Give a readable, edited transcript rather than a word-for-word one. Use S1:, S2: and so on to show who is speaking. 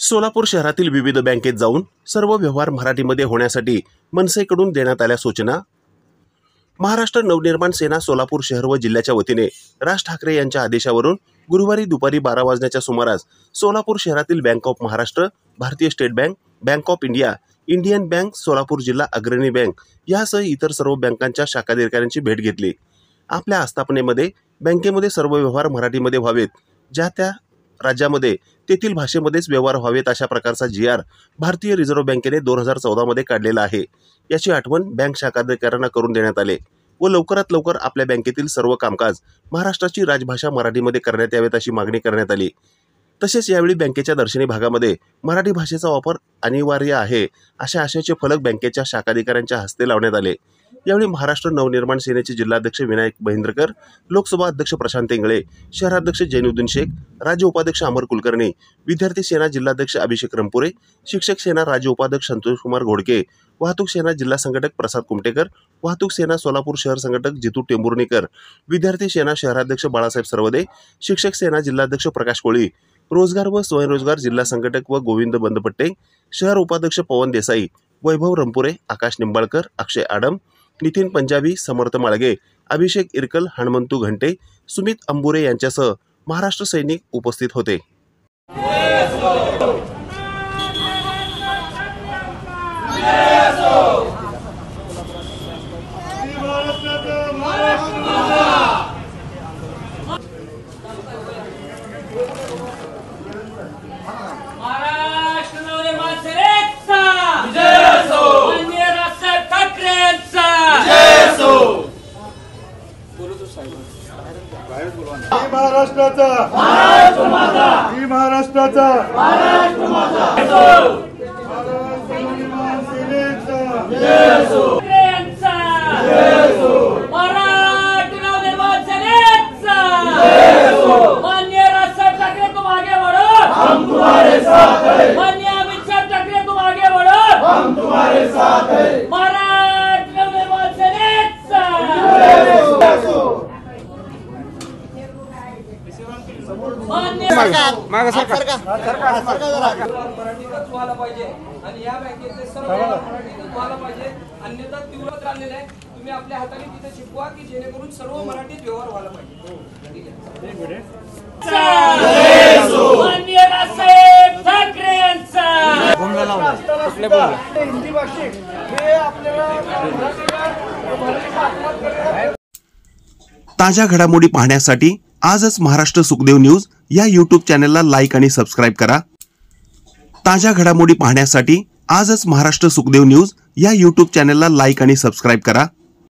S1: सोलापूर शहरातील विविध बँकेत जाऊन सर्व व्यवहार मराठीमध्ये होण्यासाठी मनसेकडून देण्यात आल्या सूचना। महाराष्ट्र नवनिर्माण सेना सोलापूर शहर व जिल्ह्याच्या वतीने राज ठाकरे यांच्या आदेशावरून गुरुवारी दुपारी 12 वाजण्याच्या सुमारास सोलापूर शहरातील बँक ऑफ महाराष्ट्र, भारतीय state bank, bank of India, Indian bank, Solapur जिल्हा अग्रणी बँक यासह इतर सर्व बँकांच्या शाखाधिकाऱ्यांची भेट घेतली। आपल्या आस्थापनेमध्ये बँकेमध्ये सर्व व्यवहार मराठीमध्ये व्हावेत, ज्या त्या राज्यामध्ये तेथील भाषेमध्येच व्यवहार व्हावेत अशा प्रकारचा GR भारतीय रिझर्व्ह बँकेने 2014 मध्ये काढलेला आहे। याची आठवण बँक शाखाधिकाऱ्यांना करून देण्यात आले व लवकरात लवकर आपल्या बँकेतील सर्व कामकाज महाराष्ट्राची राजभाषा मराठीमध्ये करण्यात यावेत अशी मागणी करण्यात आली। तसेच यावेळी बँकेच्या दर्शनी भागामध्ये मराठी भाषेचा वापर अनिवार्य आहे अशा आशयाचे फलक बँकेच्या शाखाधिकाऱ्यांच्या हस्ते लावण्यात आले। यावेळी महाराष्ट्र नवनिर्माण सेनेचे जिल्हाध्यक्ष विनायक महेंद्रकर, लोकसभा अध्यक्ष प्रशांत इंगळे, शहराध्यक्ष जैनुद्दीन शेख, राज्य उपाध्यक्ष अमर कुलकर्णी, विद्यार्थी सेना जिल्हाध्यक्ष अभिषेक रंपुरे, शिक्षक सेना राज्य उपाध्यक्ष संतोष कुमार घोडके, वाहतूक सेना जिल्हा संघटक प्रसाद कुमटेकर, वाहतूक सेना सोलापूर शहर संघटक जितू टेंभुर्णीकर, विद्यार्थी सेना शहराध्यक्ष बाळासाहेब सरवदे, शिक्षक सेना जिल्हाध्यक्ष प्रकाश कोळी, रोजगार व स्वयंरोजगार जिल्हा संघटक व गोविंद बंदपट्टे, शहर उपाध्यक्ष पवन देसाई, वैभव रंपुरे, आकाश निंबाळकर, अक्षय आडम, नितीन पंजाबी, समर्थ माळगे, अभिषेक इरकल, हनुमंतू घंटे, सुमित अंबुरे यांच्यासह महाराष्ट्र सैनिक उपस्थित होते।
S2: महाराष्ट्राचा महाराष्ट्र माता, महाराष्ट्राचा महाराष्ट्र माता, महाराष्ट्र नवनिर्माण सेनेचा जय असो,
S3: महाराष्ट्र नवनिर्माण सेनेचा जय असो। माननीय राजसाहेब ठाकरे तुम आगे बढ़ो,
S2: हम तुम्हारे साथ हैं।
S3: माननीय अमित शाह ठाकरे तुम आगे बढ़ो,
S2: हम तुम्हारे साथ हैं।
S3: महाराष्ट्र नवनिर्माण सेनेचा
S2: जय असो।
S4: मराठीतच व्हायला पाहिजे आणि या बँकेचे सर्व मराठीतच व्हायला पाहिजे, अन्यथा तीव्र राहिलेलं आहे। तुम्ही आपल्या हाताने तिथे शिकवा की जेणेकरून सर्व मराठीत व्यवहार व्हायला पाहिजे।
S3: माननीय राजसाहेब ठाकरे यांचा
S2: हिंदी भाषिक हे आपल्याला
S1: ताज्या घडामोडी पाहण्यासाठी आजच महाराष्ट्र सुखदेव न्यूज या YouTube चॅनलला लाईक आणि सबस्क्राईब करा। ताज्या घडामोडी पाहण्यासाठी आजच महाराष्ट्र सुखदेव न्यूज या YouTube चॅनलला लाईक आणि सबस्क्राईब करा।